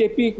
KP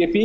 KP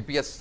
APS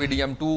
PDM 2।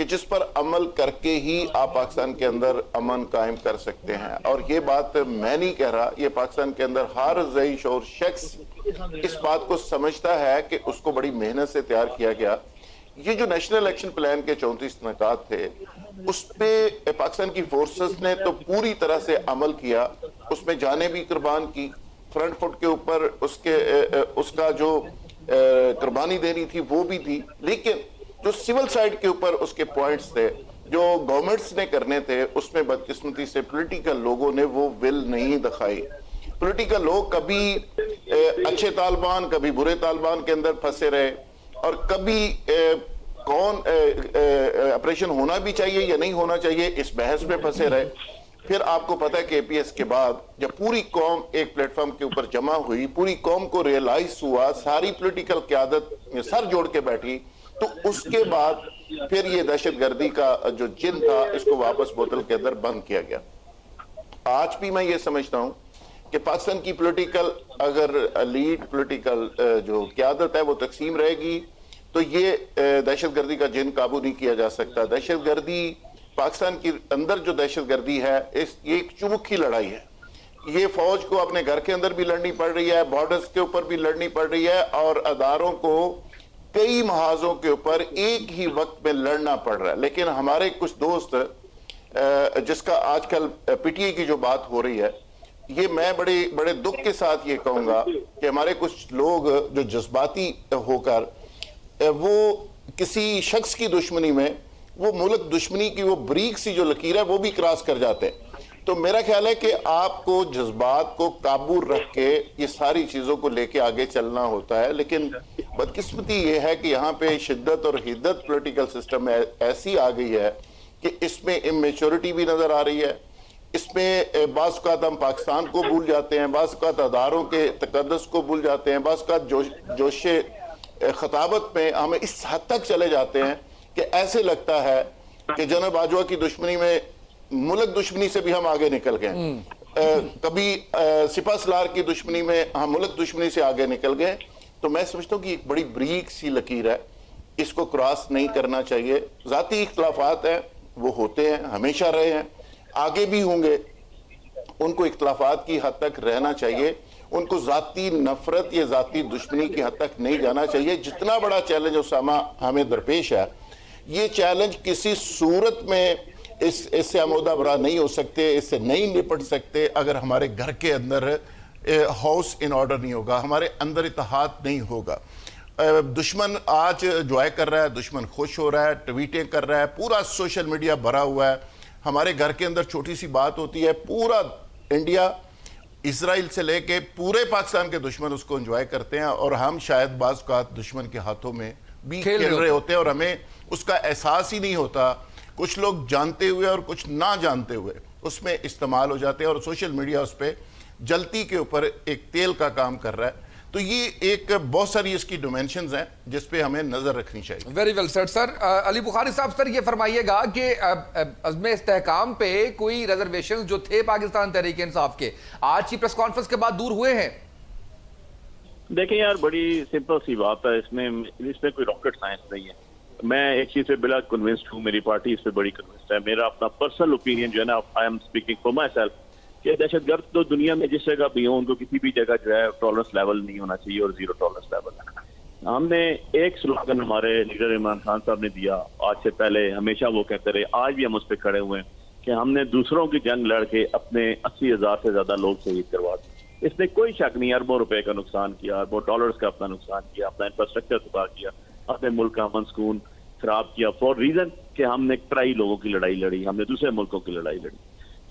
کہ جس پر عمل کر کے ہی آپ پاکستان کے اندر امن قائم کر سکتے ہیں. اور یہ بات میں نہیں کہہ رہا, یہ پاکستان کے اندر ہر ذہی شعور شخص اس بات کو سمجھتا ہے کہ اس کو بڑی محنت سے تیار کیا گیا. یہ جو نیشنل الیکشن پلان کے 34 نکات تھے, اس پہ پاکستان کی فورسز نے تو پوری طرح سے عمل کیا, اس میں جانیں بھی قربان کی, فرنٹ فٹ کے اوپر اس کا جو قربانی دینی تھی وہ بھی تھی, لیکن جو سول سائڈ کے اوپر اس کے پوائنٹس تھے جو گورنمنٹس نے کرنے تھے, اس میں بدقسمتی سے پولیٹیکل لوگوں نے وہ ول نہیں دکھائی. پولیٹیکل لوگ کبھی اچھے طالبان کبھی برے طالبان کے اندر پھنسے رہے, اور کبھی کون آپریشن ہونا بھی چاہیے یا نہیں ہونا چاہیے اس بحث میں پھنسے رہے. پھر آپ کو پتا ہے کہ APS کے بعد جب پوری قوم ایک پلیٹ فارم کے اوپر جمع ہوئی, پوری قوم کو ریئلائز ہوا, ساری پولیٹیکل قیادت سر جوڑ کے بیٹھی, تو اس کے بعد پھر یہ دہشت گردی کا جو جن تھا اس کو واپس بوتل کے اندر بند کیا گیا. آج بھی میں یہ سمجھتا ہوں کہ پاکستان کی پولیٹیکل اگر لیڈ پولیٹیکل جو قیادت ہے وہ تقسیم رہے گی تو یہ دہشت گردی کا جن قابو نہیں کیا جا سکتا. دہشت گردی پاکستان کے اندر جو دہشت گردی ہے یہ ایک چمک کی لڑائی ہے. یہ فوج کو اپنے گھر کے اندر بھی لڑنی پڑ رہی ہے, بارڈرز کے اوپر بھی لڑنی پڑ رہی ہے, اور اداروں کو کئی محاذوں کے اوپر ایک ہی وقت میں لڑنا پڑ رہا ہے. لیکن ہمارے کچھ دوست جس کا آج کل PTI کی جو بات ہو رہی ہے, یہ میں بڑے دکھ کے ساتھ یہ کہوں گا کہ ہمارے کچھ لوگ جو جذباتی ہو کر وہ کسی شخص کی دشمنی میں وہ ملک دشمنی کی وہ بریک سی جو لکیر ہے وہ بھی کراس کر جاتے ہیں. تو میرا خیال ہے کہ آپ کو جذبات کو قابو رکھ کے یہ ساری چیزوں کو لے کے آگے چلنا ہوتا ہے. لیکن بدقسمتی یہ ہے کہ یہاں پہ شدت اور حدت پولیٹیکل سسٹم میں ایسی آ گئی ہے کہ اس میں امیچورٹی بھی نظر آ رہی ہے. اس میں بعض اوقات ہم پاکستان کو بھول جاتے ہیں, بعض اوقات اداروں کے تقدس کو بھول جاتے ہیں, بعض اوقات جوش خطابت میں ہم اس حد تک چلے جاتے ہیں کہ ایسے لگتا ہے کہ جناب باجوہ کی دشمنی میں ملک دشمنی سے بھی ہم آگے نکل گئے, کبھی سپہ سالار کی دشمنی میں ہم ملک دشمنی سے آگے نکل گئے. تو میں سمجھتا ہوں کہ ایک بڑی بریک سی لکیر ہے, اس کو کراس نہیں کرنا چاہیے. ذاتی اختلافات ہیں وہ ہوتے ہیں, ہمیشہ رہے ہیں, آگے بھی ہوں گے, ان کو اختلافات کی حد تک رہنا چاہیے, ان کو ذاتی نفرت یا ذاتی دشمنی کی حد تک نہیں جانا چاہیے. جتنا بڑا چیلنج اسامہ ہمیں درپیش ہے, یہ چیلنج کسی صورت میں اس سے آمودہ برا نہیں ہو سکتے, اس سے نہیں نپٹ سکتے اگر ہمارے گھر کے اندر ہاؤس ان آرڈر نہیں ہوگا, ہمارے اندر اتحاد نہیں ہوگا. دشمن آج جوائے کر رہا ہے, دشمن خوش ہو رہا ہے, ٹویٹیں کر رہا ہے, پورا سوشل میڈیا بھرا ہوا ہے. ہمارے گھر کے اندر چھوٹی سی بات ہوتی ہے, پورا انڈیا اسرائیل سے لے کے پورے پاکستان کے دشمن اس کو انجوائے کرتے ہیں, اور ہم شاید بعض اوقات دشمن کے ہاتھوں میں بھی کھیل رہے ہوتے ہیں اور ہمیں اس کا احساس ہی نہیں ہوتا. کچھ لوگ جانتے ہوئے اور کچھ نہ جانتے ہوئے اس میں استعمال ہو جاتے ہیں, اور سوشل میڈیا اس پہ جلتی کے اوپر ایک تیل کا کام کر رہا ہے. تو یہ ایک بہت ساری اس کی ڈومینشنز ہیں جس پہ ہمیں نظر رکھنی چاہیے. ویری ویل سیڈ سر. علی بخاری صاحب, سر یہ فرمائیے گا کہ عزم استحکام پہ کوئی ریزرویشنز جو تھے پاکستان تحریک انصاف کے, آج کی پریس کانفرنس کے بعد دور ہوئے ہیں؟ دیکھیں یار, بڑی سمپل سی بات ہے, اس میں کوئی راکٹ سائنس نہیں ہے. میں ایک چیز پہ بلا کنونسڈ ہوں, میری پارٹی اس پہ بڑی کنونسڈ ہے. میرا اپنا پرسنل اوپینین جو ہے نا, آئی am speaking for my self, کہ دہشت گرد تو دنیا میں جس جگہ بھی ہوں ان کو کسی بھی جگہ جو ہے ٹالرنس لیول نہیں ہونا چاہیے, اور زیرو ٹالرنس لیول ہے. ہم نے ایک سلوگن ہمارے لیڈر عمران خان صاحب نے دیا آج سے پہلے, ہمیشہ وہ کہتے رہے, آج بھی ہم اس پہ کھڑے ہوئے ہیں کہ ہم نے دوسروں کی جنگ لڑ کے اپنے 80,000 سے زیادہ لوگ شہید کروا دیے. اس نے کوئی شک نہیں, اربوں روپے کا نقصان کیا, اربوں ڈالرز کا اپنا نقصان کیا, اپنا انفراسٹرکچر تباہ کیا, اپنے ملک کا امن سکون خراب کیا, فور ریزن کہ ہم نے ٹرائی لوگوں کی لڑائی لڑی, ہم نے دوسرے ملکوں کی لڑائی لڑی.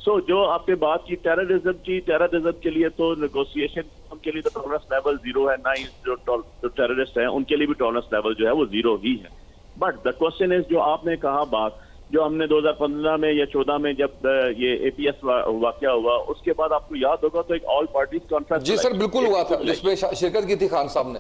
سو جو آپ کے بات کی ٹیررزم کے لیے تو نیگوسیشن ان کے لیے تو ٹالرنس لیول زیرو ہے, نہ ہی جو ٹیررسٹ ہیں ان کے لیے بھی ٹالرنس لیول جو ہے وہ زیرو ہی ہے. بٹ دا کوشچن از, جو آپ نے کہا بات, جو ہم نے 2015 میں یا 14 میں جب یہ APS واقعہ ہوا, اس کے بعد آپ کو یاد ہوگا تو ایک آل پارٹیز کانفرنس, جی سر بالکل ہوا تھا, جس میں شرکت کی تھی خان صاحب نے.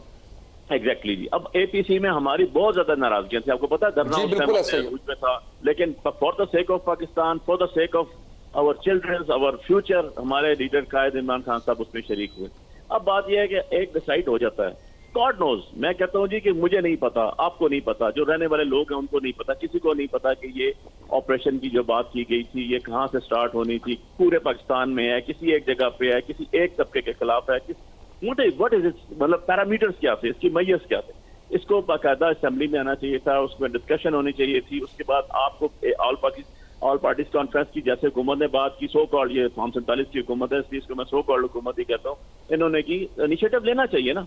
ایگزیکٹلی جی. اب APC میں ہماری بہت زیادہ ناراضگیاں تھیں, آپ کو پتا ہے, دھرنا اس میں تھا, لیکن for the sake of Pakistan, for the sake of اور چلڈرنز, اور فیوچر, ہمارے لیڈر قائد عمران خان صاحب اس میں شریک ہوئے. اب بات یہ ہے کہ ایک ڈیسائیڈ ہو جاتا ہے گاڈ نوز. میں کہتا ہوں جی کہ مجھے نہیں پتا, آپ کو نہیں پتا, جو رہنے والے لوگ ہیں ان کو نہیں پتا, کسی کو نہیں پتا کہ یہ آپریشن کی جو بات کی گئی تھی یہ کہاں سے سٹارٹ ہونی تھی, پورے پاکستان میں ہے, کسی ایک جگہ پہ ہے, کسی ایک طبقے کے خلاف ہے, واٹ از اٹ, مطلب پیرامیٹرز کیا تھے, اس کی میز کیا تھے. اس کو باقاعدہ اسمبلی میں آنا چاہیے تھا, اس میں ڈسکشن ہونی چاہیے تھی. اس کے بعد آپ کو آل پارٹیز کانفرنس کی جیسے حکومت نے بات کی, سو کالڈ, یہ فارم 47 کی حکومت ہے اس لیے اس کو میں سو کالڈ حکومت ہی کہتا ہوں, انہوں نے کی انیشیٹو لینا چاہیے نا.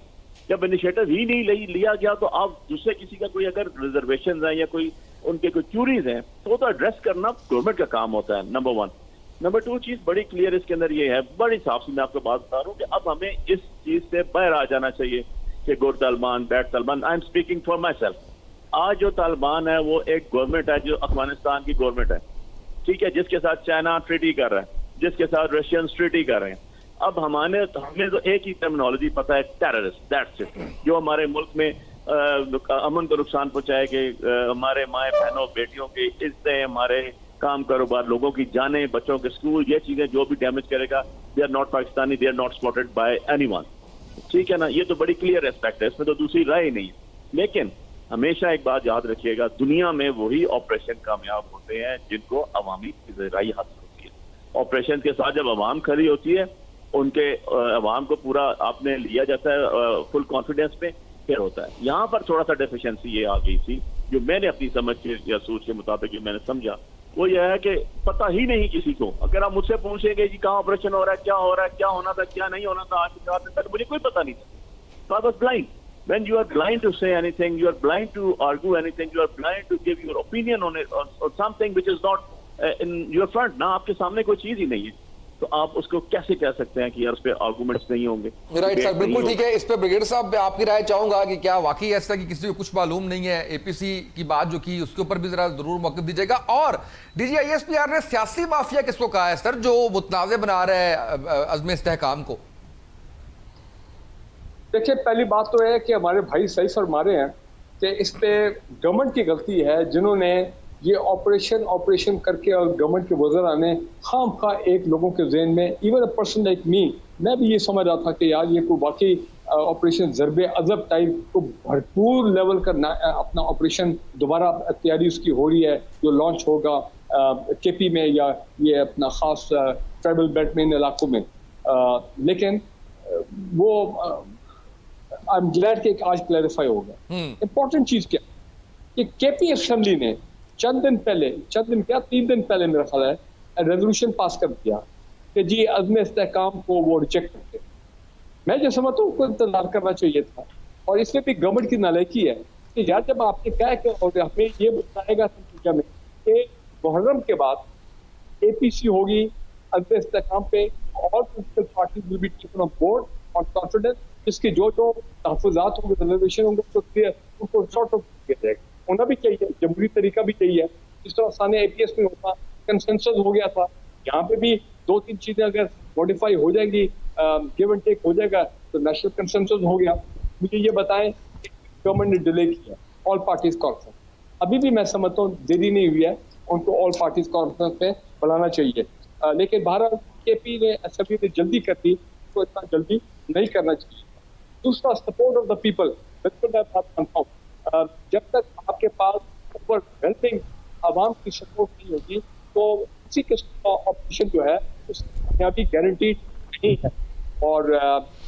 جب انیشیٹو ہی نہیں لیا گیا تو آپ دوسرے کسی کا کوئی اگر ریزرویشنز ہیں یا کوئی ان کے کوئی کیوریز ہیں تو ایڈریس کرنا گورنمنٹ کا کام ہوتا ہے, نمبر 1. نمبر 2 چیز بڑی کلیئر اس کے اندر یہ ہے, بڑی صاف سی میں آپ کو بات بتا رہا ہوں کہ اب ہمیں اس چیز سے باہر آ جانا چاہیے کہ good Taliban, bad Taliban. I am speaking for myself. آج جو طالبان ہے وہ ایک گورنمنٹ ہے جو افغانستان کی گورنمنٹ ہے, ٹھیک ہے, جس کے ساتھ چائنا ٹریٹی کر رہا ہے, جس کے ساتھ رشینز ٹریٹی کر رہے ہیں. اب ہمیں تو ایک ہی ٹرمینالوجی پتہ ہے, ٹیررسٹ, دیٹس اٹ, جو ہمارے ملک میں امن کو نقصان پہنچائے گے, ہمارے مائیں بہنوں بیٹیوں کی عزتیں, ہمارے کام کاروبار, لوگوں کی جانیں, بچوں کے اسکول, یہ چیزیں جو بھی ڈیمیج کرے گا, they are not Pakistani, they are not supported by anyone. ٹھیک ہے نا, یہ تو بڑی کلیئر اسپیکٹ ہے, اس میں تو دوسری رائے ہی نہیں ہے. لیکن ہمیشہ ایک بات یاد رکھیے گا, دنیا میں وہی آپریشن کامیاب ہوتے ہیں جن کو عوامی ذرائع حاصل ہوتی ہے. آپریشن کے ساتھ جب عوام کھڑی ہوتی ہے, ان کے عوام کو پورا آپ نے لیا جاتا ہے فل کانفیڈینس پہ, پھر ہوتا ہے. یہاں پر تھوڑا سا ڈیفیشنسی یہ آ گئی تھی جو میں نے اپنی سمجھ کے یا سوچ کے مطابق میں نے سمجھا, وہ یہ ہے کہ پتہ ہی نہیں کسی کو. اگر آپ مجھ سے پوچھیں گے جی کہاں آپریشن ہو رہا ہے, کیا ہو رہا ہے, کیا ہونا تھا, کیا نہیں ہونا تھا, آج کے 4 دن تک مجھے کوئی پتہ نہیں تھا. So I was blind. When you are blind to say anything, you are blind to argue anything, you are blind to give your opinion on it, or something which is not in your front. نہ آپ کے سامنے کوئی چیز ہی نہیں ہے, تو آپ اس کو کیسے کہہ سکتے ہیں کہ یار اس پہ آرگومنٹس نہیں ہوں گے. رائٹ سر, بالکل ٹھیک ہے. اس پہ بریگیڈ صاحب میں آپ کی رائے چاہوں گا کہ کیا واقعی ایسا کہ کسی کو کچھ معلوم نہیں ہے, اے پی سی کی بات جو کی اس کے اوپر بھی ذرا ضرور موقف دیجیے گا. اور D G I S P R نے سیاسی مافیا کس کو کہا ہے سر جو متنازع بنا رہا ہے عزم استحکام کو؟ دیکھیں, پہلی بات تو ہے کہ ہمارے بھائی صحیح فرما رہے ہیں کہ اس پہ گورنمنٹ کی غلطی ہے, جنہوں نے یہ آپریشن کر کے اور گورنمنٹ کے وزراء نے خام خواہ ایک لوگوں کے ذہن میں, even a person like me, میں بھی یہ سمجھ رہا تھا کہ یار یہ کوئی واقعی آپریشن ضرب عضب ٹائپ کو بھرپور لیول کا اپنا آپریشن دوبارہ تیاری اس کی ہو رہی ہے جو لانچ ہوگا کے پی میں یا یہ اپنا خاص ٹرائبل بیلٹ میں ان علاقوں میں. لیکن وہ آئی ایم گلیڈ کہ آج کلیریفائی ہو گیا. امپورٹنٹ چیز کیا کہ کے پی اسمبلی نے چند دن پہلے 3 دن پہلے میرا خیال ہے ریزولوشن پاس کر دیا کہ جی عزم استحکام کو وہ ریجیکٹ کرتے. میں جو سمجھتا ہوں کو انتظار کرنا چاہیے تھا, اور اس میں بھی گورنمنٹ کی نالائکی ہے کہ یار جب آپ نے کہا کہ اور ہمیں یہ بتائے گا میں کہ محرم کے بعد اے پی سی ہوگی عزم استحکام پہ, اور political parties will be taken on board on confidence, جس کے جو تحفظات ہوں گے, ریزرویشن ہوں گے, ان کو سارٹ آؤٹ کیا جائے گا. ہونا بھی چاہیے, جمہوری طریقہ بھی چاہیے. جس طرح ثانیہ اے پی ایس میں ہوتا کنسنسس ہو گیا تھا, یہاں پہ بھی 2-3 چیزیں اگر موڈیفائی ہو جائیں گی, گیو اینڈ ٹیک ہو جائے گا, تو نیشنل کنسنسس ہو گیا. مجھے یہ بتائیں کہ گورنمنٹ نے ڈیلے کیا آل پارٹیز کانفرنس, ابھی بھی میں سمجھتا ہوں دیری نہیں ہوئی ہے, ان کو آل پارٹیز کانفرنس پہ بلانا چاہیے. لیکن بہرحال کے پی نے اسمبلی نے جلدی کر دی, تو اتنا جلدی نہیں کرنا چاہیے. دوسرا سپورٹ آف دا پیپل, بالکل میں بات مانتا ہوں, جب تک آپ کے پاس اوور ویلمنگ عوام کی سپورٹ نہیں ہوگی تو کسی قسم کا آپریشن جو ہے اس کی کامیابی گارنٹی نہیں ہے. اور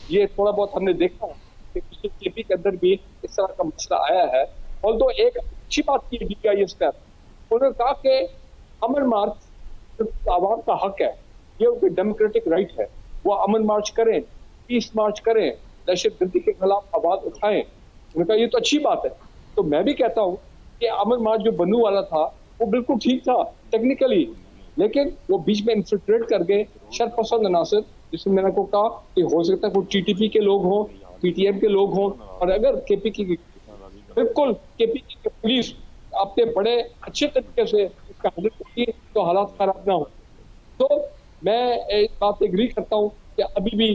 یہ تھوڑا بہت ہم نے دیکھا کہ پچھلے کے پی کے اندر بھی اس طرح کا مسئلہ آیا ہے. اور تو ایک اچھی بات کی ڈی آئی ایس کا, انہوں نے کہا کہ امن مارچ عوام کا حق ہے, یہ ان کی ڈیموکریٹک رائٹ ہے, وہ امن مارچ کریں, پیس مارچ کریں, دہشت گردی کے خلاف آواز اٹھائیں. انہوں نے کہا یہ تو اچھی بات ہے. تو میں بھی کہتا ہوں کہ امن مارچ جو بنو والا تھا وہ بالکل ٹھیک تھا ٹیکنیکلی, لیکن وہ بیچ میں انفلٹریٹ کر گئے شرپسند عناصر, جس میں نے کو کہا کہ ہو سکتا ہے کوئی ٹی ٹی پی کے لوگ ہوں, پی ٹی ایم کے لوگ ہوں, اور اگر کے پی کی بالکل کے پی کی پولیس اپنے بڑے اچھے طریقے سے اس کا حل کرتی تو حالات خراب نہ ہو. تو میں اس بات سے اگری کرتا ہوں کہ ابھی بھی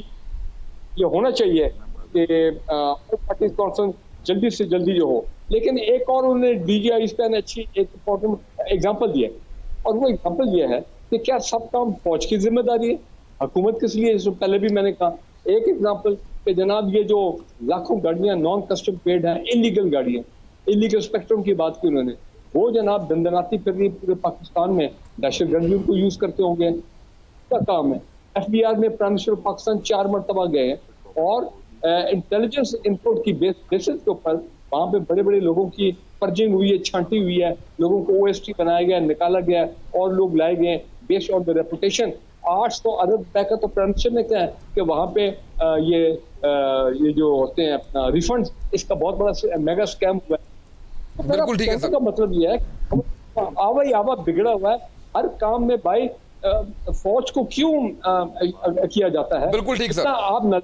یہ ہونا چاہیے کہ پارٹیز کانفرنس جلدی سے جلدی جو ہو. لیکن ایک اور انہوں نے ڈی جی آئی اس پہ اچھی ایک امپورٹنٹ ایگزامپل دیا, اور وہ ایگزامپل یہ ہے کہ کیا سب کام فوج کی ذمہ داری ہے, حکومت کس لیے؟ پہلے بھی میں نے کہا ایک ایگزامپل کہ جناب یہ جو لاکھوں گاڑیاں نان کسٹم پیڈ ہیں، ایلیگل گاڑیاں، ایلیگل اسپیکٹرم کی بات کی انہوں نے، وہ جناب دندناتی پھر رہی پورے پاکستان میں، دہشت گردیوں کو یوز کرتے ہوں گے، کا کام ہے۔ ایف بی آر میں پرائم منسٹر پاکستان 4 مرتبہ گئے ہیں اور انٹیلیجنس انپوٹ کی بیسس کے اوپر وہاں پہ بڑے بڑے لوگوں کی پرجنگ ہوئی ہے، چھانٹی ہوئی ہے، لوگوں کو او ایس ٹی بنایا گیا، نکالا گیا اور لوگ لائے گئے بیسڈ آن دا ریپوٹیشن۔ 800 ارب روپے کا تو پرائم منسٹر نے کہا ہے کہ وہاں پہ یہ جو ہوتے ہیں اپنا ریفنڈ، اس کا بہت بڑا میگا اسکیم ہوا ہے۔ بالکل ٹھیک ہے سر، کا مطلب یہ ہے کہ آوا ہی آوا بگڑا ہوا ہے ہر کام میں بھائی، فوج کو کیوں کیا جاتا ہے؟ بالکل ٹھیک سر، آپ نہ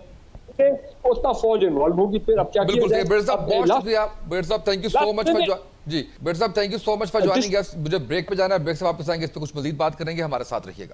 اتنا فوج انوالو ہوگی، پھر اب کیا کیا بالکل جائے؟ ٹھیک۔ بیٹر صاحب بہت شکریہ، بیٹر صاحب thank you so much for جی بیٹر صاحب thank you so much for joining اس۔ مجھے بریک پہ جانا ہے، بریک سے واپس آئیں گے، اس پہ کچھ مزید بات کریں گے، ہمارے ساتھ رہیے گا۔